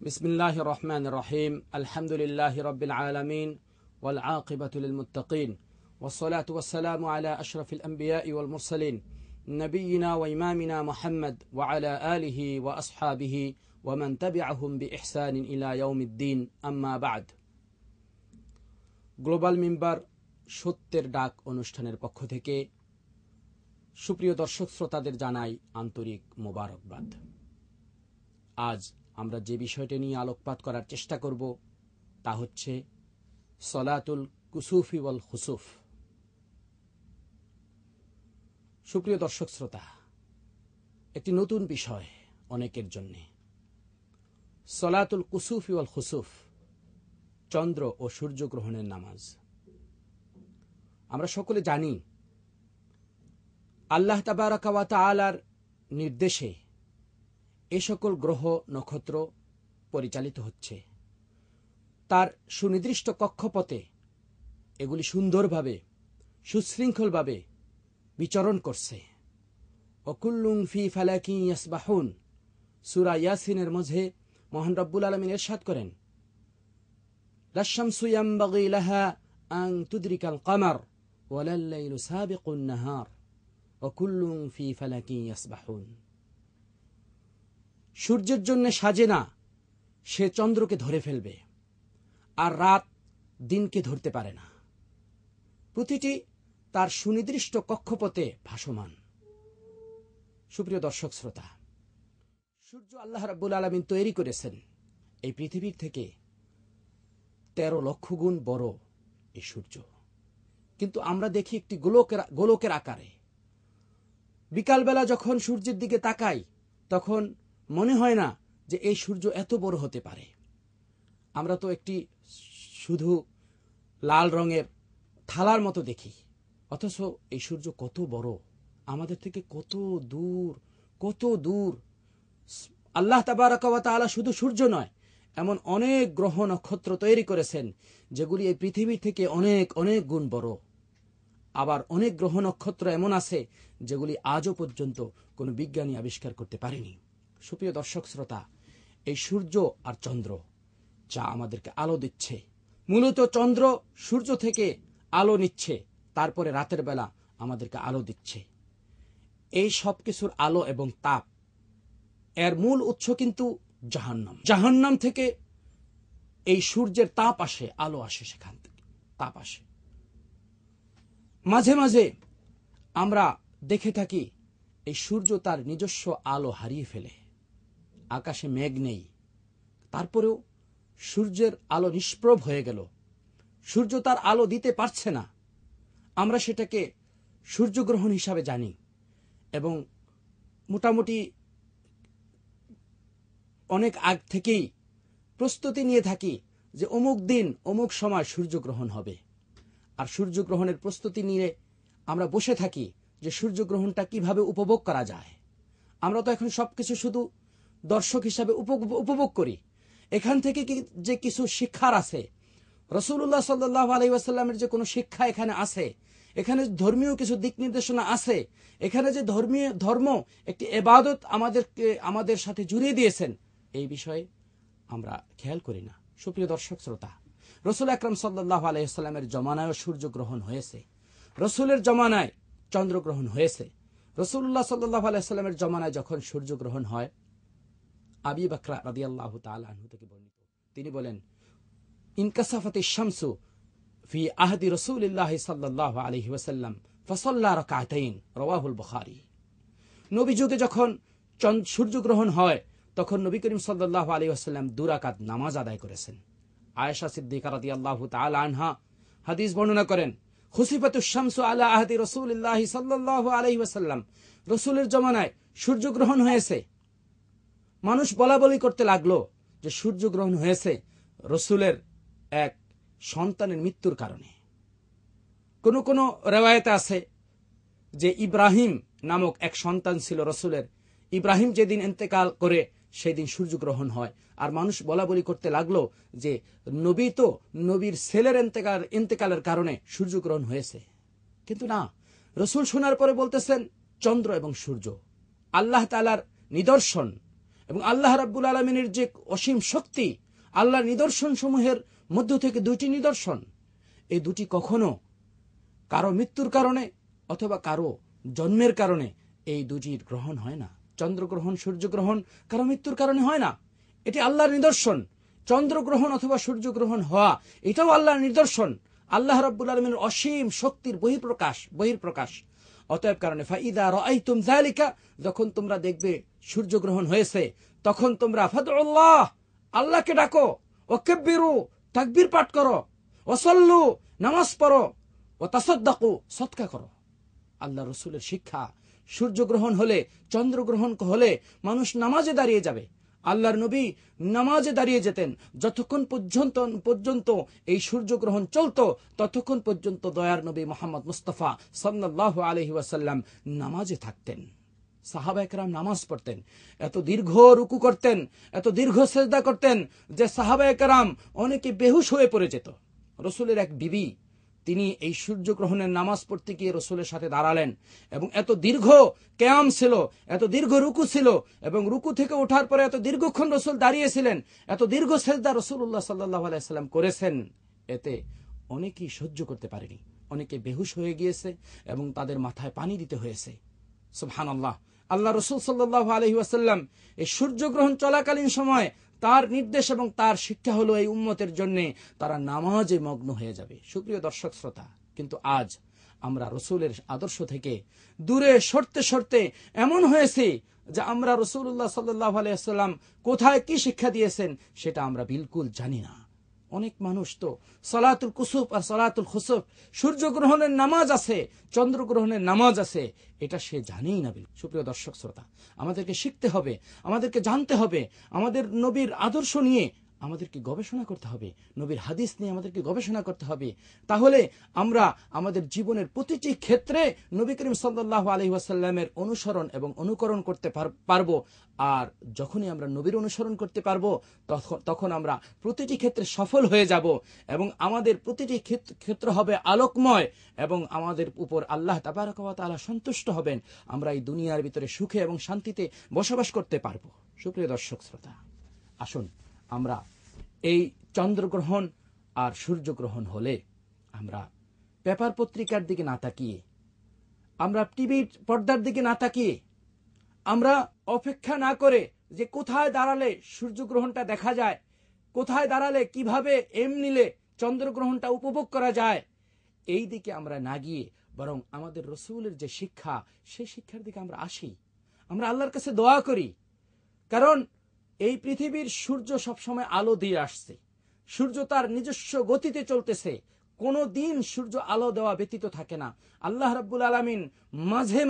बिस्मिल्लाहिर रहमानिर रहीम अल्हम्दुलिल्लाहि रब्बिल आलमीन वल आक़िबतु लिल मुत्तक़ीन वस्सलातु वस्सलामु अला अशरफिल अंबियाइ वल मुरसलीन नबिय्यिना व इमामिना मुहम्मद व अला आलिहि व असहाबिहि व मन तबिअहुम बिइहसान इला यौमिद्दीन अम्मा बाद। গ্লোবাল মিম্বার সত্যের ডাক অনুষ্ঠানের পক্ষ থেকে সুপ্রিয় দর্শক শ্রোতাদের জানাই আন্তরিক মোবারকবাদ। আজ আমরা যে বিষয়টি নিয়ে আলোকপাত করার চেষ্টা করব তা হচ্ছে সলাতুল কুসুফি ওয়াল খুসুফ। সুপ্রিয় দর্শক শ্রোতা, একটি নতুন বিষয় অনেকের জন্য। সলাতুল কুসুফি ওয়াল খুসুফ, চন্দ্র ও সূর্যগ্রহণের নামাজ। আমরা সকলে জানি আল্লাহ তাবারাকা ওয়া তাআলার নির্দেশে এ সকল গ্রহ নক্ষত্র পরিচালিত হচ্ছে। তার সুনির্দিষ্ট কক্ষপথে এগুলি সুন্দরভাবে সুশৃঙ্খলভাবে বিচরণ করছে। ওয়াকুল্লুন ফি ফালাকিন ইয়াসবাহুন, সূরা ইয়াসিনের মধ্যে মহান রব্বুল আলামিন ইরশাদ করেন, লাশ-শামসু ইয়ানবাগি লাহা আন তুদরিকাল কমার ওয়ালাল লাইলু সাবিকুন নাহার ওয়াকুল্লুন ফি ফালাকিন ইয়াসবাহুন। সূর্যের জন্য সাজে না, সে চন্দ্রকে ধরে ফেলবে, আর রাত দিনকে ধরতে পারে না। প্রতিটি তার সুনির্দিষ্ট কক্ষপথে ভাসমান। সুপ্রিয় দর্শক শ্রোতা, সূর্য আল্লাহ রাব্বুল আলামিন তৈরি করেছেন এই পৃথিবীর থেকে 13 লক্ষ গুণ বড় এই সূর্য, কিন্তু আমরা দেখি একটি গোলকের আকারে। বিকালবেলা যখন সূর্যের দিকে তাকাই তখন মনে হয় না যে এই সূর্য এত বড় হতে পারে। আমরা তো একটি শুধু লাল রঙের থালার মতো দেখি, অথচ এই সূর্য কত বড়, আমাদের থেকে কত দূর। আল্লাহ তাবারাকা ওয়া তাআলা শুধু সূর্য নয়, এমন অনেক গ্রহ নক্ষত্র তৈরি করেছেন যেগুলি এই পৃথিবী থেকে অনেক অনেক গুণ বড়। আবার অনেক গ্রহ নক্ষত্র এমন আছে যেগুলি আজও পর্যন্ত কোনো বিজ্ঞানী আবিষ্কার করতে পারেনি। সুপ্রিয় দর্শক শ্রোতা, এই সূর্য আর চন্দ্র যা আমাদেরকে আলো দিচ্ছে, মূলত চন্দ্র সূর্য থেকে আলো নিচ্ছে, তারপরে রাতের বেলা আমাদেরকে আলো দিচ্ছে। এই সব কিছুর আলো এবং তাপ, এর মূল উৎস কিন্তু জাহান্নাম থেকে এই সূর্যের তাপ আসে, আলো আসে, সেখান থেকে তাপ আসে। মাঝে মাঝে আমরা দেখে থাকি এই সূর্য তার নিজস্ব আলো হারিয়ে ফেলে, আকাশে মেঘ নেই, তারপরেও সূর্যের আলো নিষ্প্রভ হয়ে গেল, সূর্য তার আলো দিতে পারছে না। আমরা সেটাকে সূর্যগ্রহণ হিসাবে জানি এবং মোটামুটি অনেক আগ থেকেই প্রস্তুতি নিয়ে থাকি যে অমুক দিন অমুক সময় সূর্যগ্রহণ হবে। আর সূর্যগ্রহণের প্রস্তুতি নিয়ে আমরা বসে থাকি যে সূর্যগ্রহণটা কিভাবে উপভোগ করা যায়। আমরা তো এখন সবকিছু শুধু দর্শক হিসাবে উপভোগ করি। এখান থেকে যে কিছু শিক্ষার আছে, রাসূলুল্লাহ সাল্লাল্লাহু আলাইহি ওয়াসাল্লামের যে কোনো শিক্ষা এখানে আছে, এখানে ধর্মীয় কিছু দিক নির্দেশনা আছে, এখানে যে ধর্ম একটি ইবাদত আমাদের সাথে জুড়িয়ে দিয়েছেন, এই বিষয়ে আমরা খেয়াল করি না। সুপ্রিয় দর্শক শ্রোতা, রাসূল আকরাম সাল্লাল্লাহু আলাইহি ওয়াসাল্লামের জমানায় সূর্যগ্রহণ হয়েছে, রাসূলের জমানায় চন্দ্রগ্রহণ হয়েছে। রাসূলুল্লাহ সাল্লাল্লাহু আলাইহি ওয়াসাল্লামের জমানায় যখন সূর্যগ্রহণ হয়, আবু বকর রাদিয়াল্লাহু তাআলা আনহু থেকে বর্ণিত, তিনি বলেন, ইনকাসাফাতিশ শামসু ফি আহদি রাসূলিল্লাহ সাল্লাল্লাহু আলাইহি ওয়াসাল্লাম ফাসাল্লা রাকাতাইন, রাওয়াহুল বুখারী। নবী যুগে যখন সূর্যগ্রহণ হয় তখন নবী করিম সাল্লাল্লাহু আলাইহি ওয়াসাল্লাম 2 রাকাত নামাজ আদায় করেছেন। আয়েশা সিদ্দিকা রাদিয়াল্লাহু তাআলা আনহা হাদিস বর্ণনা করেন, খুসিফাতুশ শামসু আলা আহদি রাসূলিল্লাহ সাল্লাল্লাহু আলাইহি ওয়াসাল্লাম, রাসূলের জমানায় সূর্যগ্রহণ হয়েছে। মানুষ বলাবলি করতে লাগলো যে সূর্যগ্রহণ হয়েছে রাসূলের এক সন্তানের মৃত্যুর কারণে। কোন রিওয়ায়েতে আছে যে ইব্রাহিম নামক এক সন্তান ছিল রাসূলের, ইব্রাহিম যেদিন ইন্তেকাল করে সেদিন সূর্যগ্রহণ হয়। আর মানুষ বলাবলি করতে লাগলো যে নবীর ছেলের ইন্তেকালের কারণে সূর্যগ্রহণ হয়েছে। কিন্তু না, রাসূল শোনার পরে বলতেছেন চন্দ্র এবং সূর্য আল্লাহ তাআলার নিদর্শন এবং আল্লাহ রাব্বুল আলামিনের যে অসীম শক্তি, আল্লাহর নিদর্শন সমূহের মধ্য থেকে দুইটি নিদর্শন, এই দুটি কখনো কারো মৃত্যুর কারণে অথবা কারো জন্মের কারণে এই দুটির গ্রহণ হয় না। চন্দ্রগ্রহণ, সূর্যগ্রহণ কারো মৃত্যুর কারণে হয় না, এটি আল্লাহর নিদর্শন। চন্দ্রগ্রহণ অথবা সূর্যগ্রহণ হওয়া এটাও আল্লাহর নিদর্শন, আল্লাহ রাব্বুল আলামিনের অসীম শক্তির বহিঃপ্রকাশ। অতএব কারণে ফাইদা রাআইতুম যালিকা, যখন তোমরা দেখবে সূর্যগ্রহণ হয়েছে, তখন তোমরা ফাদউল্লাহ, আল্লাহকে ডাকো, ওয়াকাব্বিরু, তাকবীর পাঠ করো, ওয়াসাল্লু, নামাজ পড়ো, ওয়া তাসাদ্দাকু, সদকা করো। আল্লাহ রাসূলের শিক্ষা, সূর্যগ্রহণ হলে, চন্দ্রগ্রহণ হলে মানুষ নামাজে দাঁড়িয়ে যাবে। আল্লাহর নবী নামাজে দাঁড়িয়ে যেতেন। যতক্ষণ পর্যন্ত এই সূর্যগ্রহণ চলত, ততক্ষণ পর্যন্ত দয়ার নবী মুহাম্মদ মুস্তাফা সাল্লাল্লাহু আলাইহি ওয়াসাল্লাম নামাজে থাকতেন। সাহাবায়ে কেরাম নামাজ পড়তেন, এত দীর্ঘ রুকু করতেন, এত দীর্ঘ সেজদা করতেন যে সাহাবায়ে কেরাম অনেকে বেহুশ হয়ে পড়ে যেত। রাসূলের এক বিবি, তিনি এই সূর্যগ্রহণের নামাজ পড়তে গিয়ে রাসূলের সাথে দাঁড়ালেন এবং এত দীর্ঘ কিয়াম ছিল, এত দীর্ঘ রুকু ছিল, এবং রুকু থেকে ওঠার পরে এত দীর্ঘক্ষণ রাসূল দাঁড়িয়েছিলেন, এত দীর্ঘ সেজদা রাসূলুল্লাহ সাল্লাল্লাহু আলাইহি ওয়াসাল্লাম করেছেন। এতে অনেকেই সহ্য করতে পারেনি, অনেকে বেহুশ হয়ে গিয়েছে এবং তাদের মাথায় পানি দিতে হয়েছে। সুবহানাল্লাহ। আল্লাহ রাসূল সাল্লাল্লাহু আলাইহি ওয়াসাল্লাম এই সূর্যগ্রহণ চলাকালীন সময় তার নির্দেশ এবং তার শিক্ষা হলো এই উম্মতের জন্য তারা নামাজে মগ্ন হয়ে যাবে। সুপ্রিয় দর্শক শ্রোতা, কিন্তু আজ আমরা রাসূলের আদর্শ থেকে দূরে সরতে এমন হয়েছে যে আমরা রাসূলুল্লাহ সাল্লাল্লাহু আলাইহি ওয়াসাল্লাম কোথায় কি শিক্ষা দিয়েছেন সেটা আমরা বিলকুল জানি না। অনেক মানুষ তো সালাতুল কুসুফ আর সালাতুল খুসুফ, সূর্যগ্রহণের নামাজ আছে, চন্দ্রগ্রহণের নামাজ আছে, এটা সে জানেই না। সুপ্রিয় দর্শক শ্রোতা, আমাদেরকে শিখতে হবে, আমাদেরকে জানতে হবে, আমাদের নবীর আদর্শ নিয়ে আমাদেরকে গবেষণা করতে হবে, নবীর হাদিস নিয়ে আমাদেরকে গবেষণা করতে হবে। তাহলে আমরা আমাদের জীবনের প্রতিটি ক্ষেত্রে নবী করিম সাল্লাল্লাহু আলাইহি ওয়াসাল্লামের অনুসরণ এবং অনুকরণ করতে পারবো। আর যখনই আমরা নবীর অনুসরণ করতে পারবো, তখন আমরা প্রতিটি ক্ষেত্রে সফল হয়ে যাব এবং আমাদের প্রতিটি ক্ষেত্র হবে আলোকময় এবং আমাদের উপর আল্লাহ তাবারক ওয়া তাআলা সন্তুষ্ট হবেন। আমরা এই দুনিয়ার ভিতরে সুখে এবং শান্তিতে বসবাস করতে পারবো। সুপ্রিয় দর্শক শ্রোতা, আসুন আমরা এই চন্দ্রগ্রহণ আর সূর্যগ্রহণ হলে আমরা পেপার পত্রিকার দিকে না তাকিয়ে, আমরা টিভির পর্দার দিকে না তাকিয়ে, আমরা অপেক্ষা না করে যে কোথায় দাঁড়ালে সূর্যগ্রহণটা দেখা যায়, কোথায় দাঁড়ালে কিভাবে নিলে চন্দ্রগ্রহণটা উপভোগ করা যায়, এই দিকে আমরা না গিয়ে বরং আমাদের রাসূলের যে শিক্ষা, সেই শিক্ষার দিকে আমরা আসি। আমরা আল্লাহর কাছে দোয়া করি, কারণ এই পৃথিবীর সূর্য সবসময় আলো দিয়ে আসছে, সূর্য তার নিজস্ব গতিতে চলতেছে, কোনো দিন সূর্য আলো দেওয়া ব্যতীত থাকে না। আল্লাহ রাব্বুল আলামিন মাঝে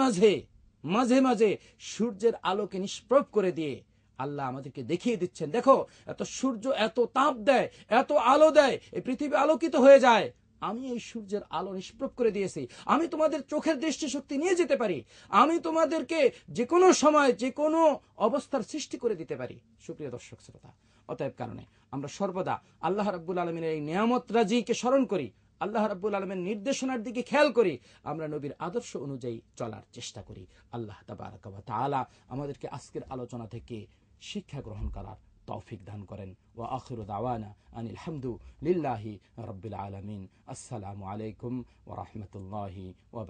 মাঝে সূর্যের আলোকে নিষ্প্রভ করে দিয়ে আল্লাহ আমাদেরকে দেখিয়ে দিচ্ছেন, দেখো এত সূর্য এত তাপ দেয়, এত আলো দেয়, এই পৃথিবী আলোকিত হয়ে যায়, আমি এই সূর্যের আলো নিষ্প্রভ করে দিয়েছি, আমি তোমাদের চোখের দৃষ্টিশক্তি নিয়ে যেতে পারি, আমি তোমাদেরকে যে কোনো সময় যে কোনো অবস্থার সৃষ্টি করে দিতে পারি। সুপ্রিয় দর্শক শ্রোতা, অতএব কারণে আমরা সর্বদা আল্লাহ রাব্বুল আলামিনের এই নিয়ামত রাজিকে স্মরণ করি, আল্লাহ রাব্বুল আলামিনের নির্দেশনার দিকে খেয়াল করি, আমরা নবীর আদর্শ অনুযায়ী চলার চেষ্টা করি। আল্লাহ তাবারক ওয়া তাআলা আমাদেরকে আজকের আলোচনা থেকে শিক্ষা গ্রহণ করার তৌফিক দান করেন। ওয়া আখিরু দাওয়ানা আনিল হামদু লিল্লাহি রাব্বিল আলামিন। আসসালামু আলাইকুম ওয়া রাহমাতুল্লাহি ওয়া